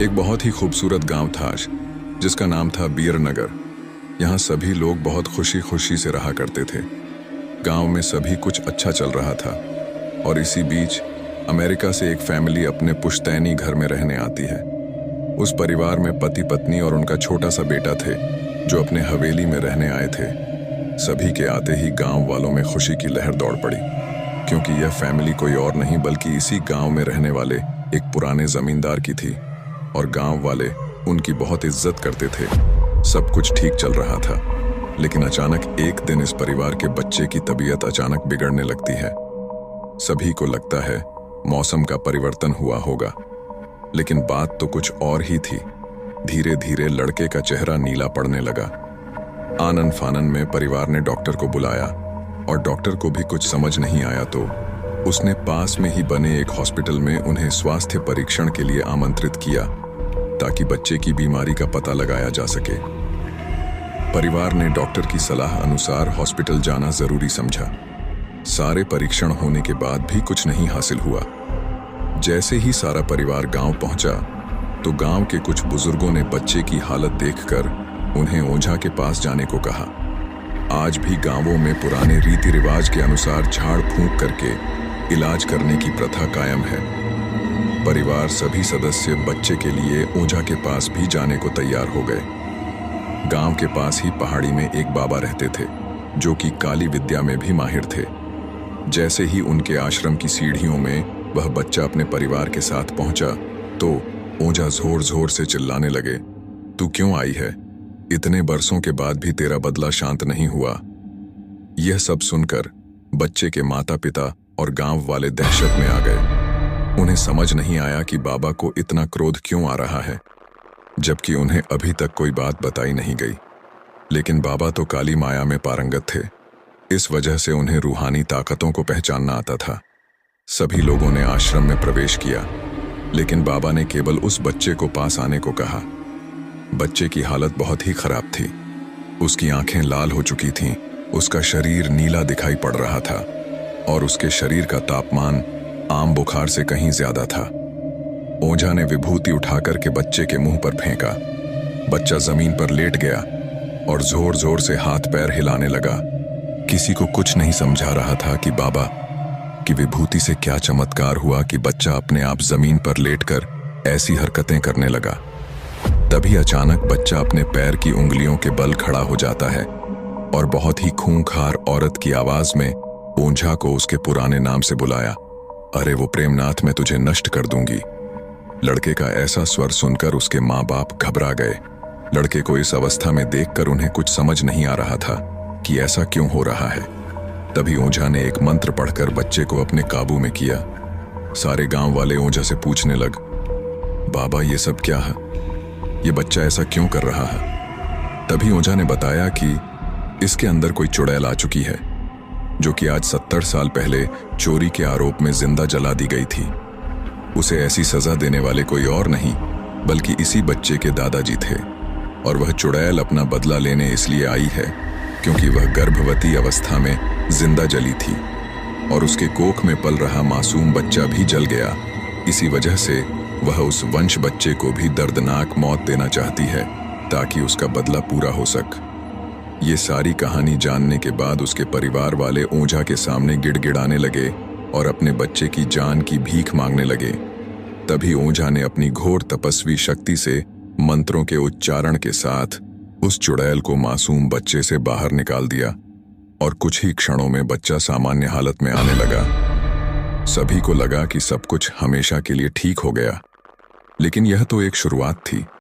एक बहुत ही खूबसूरत गांव था जिसका नाम था बीरनगर। यहाँ सभी लोग बहुत खुशी खुशी से रहा करते थे। गांव में सभी कुछ अच्छा चल रहा था और इसी बीच अमेरिका से एक फैमिली अपने पुश्तैनी घर में रहने आती है। उस परिवार में पति पत्नी और उनका छोटा सा बेटा थे जो अपने हवेली में रहने आए थे। सभी के आते ही गांव वालों में खुशी की लहर दौड़ पड़ी, क्योंकि यह फैमिली कोई और नहीं बल्कि इसी गांव में रहने वाले एक पुराने जमींदार की थी और गांव वाले उनकी बहुत इज्जत करते थे। सब कुछ ठीक चल रहा था, लेकिन अचानक एक दिन इस परिवार के बच्चे की तबीयत अचानक बिगड़ने लगती है। सभी को लगता है मौसम का परिवर्तन हुआ होगा, लेकिन बात तो कुछ और ही थी। धीरे धीरे लड़के का चेहरा नीला पड़ने लगा। आनन फानन में परिवार ने डॉक्टर को बुलाया और डॉक्टर को भी कुछ समझ नहीं आया तो उसने पास में ही बने एक हॉस्पिटल में उन्हें स्वास्थ्य परीक्षण के लिए आमंत्रित किया ताकि बच्चे की बीमारी का पता लगाया जा सके। परिवार ने डॉक्टर की सलाह अनुसार हॉस्पिटल जाना जरूरी समझा। सारे परीक्षण होने के बाद भी कुछ नहीं हासिल हुआ। जैसे ही सारा परिवार गांव पहुंचा तो गांव के कुछ बुजुर्गों ने बच्चे की हालत देखकर उन्हें ओझा के पास जाने को कहा। आज भी गांवों में पुराने रीति रिवाज के अनुसार झाड़ फूंक करके इलाज करने की प्रथा कायम है। परिवार सभी सदस्य बच्चे के लिए ओझा के पास भी जाने को तैयार हो गए। गांव के पास ही पहाड़ी में एक बाबा रहते थे जो कि काली विद्या में भी माहिर थे। जैसे ही उनके आश्रम की सीढ़ियों में वह बच्चा अपने परिवार के साथ पहुंचा तो ओझा जोर जोर से चिल्लाने लगे, तू क्यों आई है? इतने बरसों के बाद भी तेरा बदला शांत नहीं हुआ। यह सब सुनकर बच्चे के माता पिता और गांव वाले दहशत में आ गए। उन्हें समझ नहीं आया कि बाबा को इतना क्रोध क्यों आ रहा है, जबकि उन्हें अभी तक कोई बात बताई नहीं गई। लेकिन बाबा तो काली माया में पारंगत थे, इस वजह से उन्हें रूहानी ताकतों को पहचानना आता था। सभी लोगों ने आश्रम में प्रवेश किया, लेकिन बाबा ने केवल उस बच्चे को पास आने को कहा। बच्चे की हालत बहुत ही खराब थी। उसकी आंखें लाल हो चुकी थीं, उसका शरीर नीला दिखाई पड़ रहा था और उसके शरीर का तापमान आम बुखार से कहीं ज्यादा था। ओझा ने विभूति उठाकर के बच्चे के मुंह पर फेंका। बच्चा जमीन पर लेट गया और जोर जोर से हाथ पैर हिलाने लगा। किसी को कुछ नहीं समझा रहा था कि बाबा की विभूति से क्या चमत्कार हुआ कि बच्चा अपने आप जमीन पर लेटकर ऐसी हरकतें करने लगा। तभी अचानक बच्चा अपने पैर की उंगलियों के बल खड़ा हो जाता है और बहुत ही खूंखार औरत की आवाज में ओझा को उसके पुराने नाम से बुलाया, अरे वो प्रेमनाथ, मैं तुझे नष्ट कर दूंगी। लड़के का ऐसा स्वर सुनकर उसके माँ बाप घबरा गए। लड़के को इस अवस्था में देखकर उन्हें कुछ समझ नहीं आ रहा था कि ऐसा क्यों हो रहा है। तभी ओझा ने एक मंत्र पढ़कर बच्चे को अपने काबू में किया। सारे गांव वाले ओझा से पूछने लग, बाबा ये सब क्या है? ये बच्चा ऐसा क्यों कर रहा है? तभी ओझा ने बताया कि इसके अंदर कोई चुड़ैल आ चुकी है, जो कि आज 70 साल पहले चोरी के आरोप में जिंदा जला दी गई थी। उसे ऐसी सजा देने वाले कोई और नहीं बल्कि इसी बच्चे के दादाजी थे, और वह चुड़ैल अपना बदला लेने इसलिए आई है क्योंकि वह गर्भवती अवस्था में जिंदा जली थी और उसके कोख में पल रहा मासूम बच्चा भी जल गया। इसी वजह से वह उस वंश बच्चे को भी दर्दनाक मौत देना चाहती है ताकि उसका बदला पूरा हो सके। ये सारी कहानी जानने के बाद उसके परिवार वाले ओझा के सामने गिड़गिड़ाने लगे और अपने बच्चे की जान की भीख मांगने लगे। तभी ओझा ने अपनी घोर तपस्वी शक्ति से मंत्रों के उच्चारण के साथ उस चुड़ैल को मासूम बच्चे से बाहर निकाल दिया और कुछ ही क्षणों में बच्चा सामान्य हालत में आने लगा। सभी को लगा कि सब कुछ हमेशा के लिए ठीक हो गया, लेकिन यह तो एक शुरुआत थी।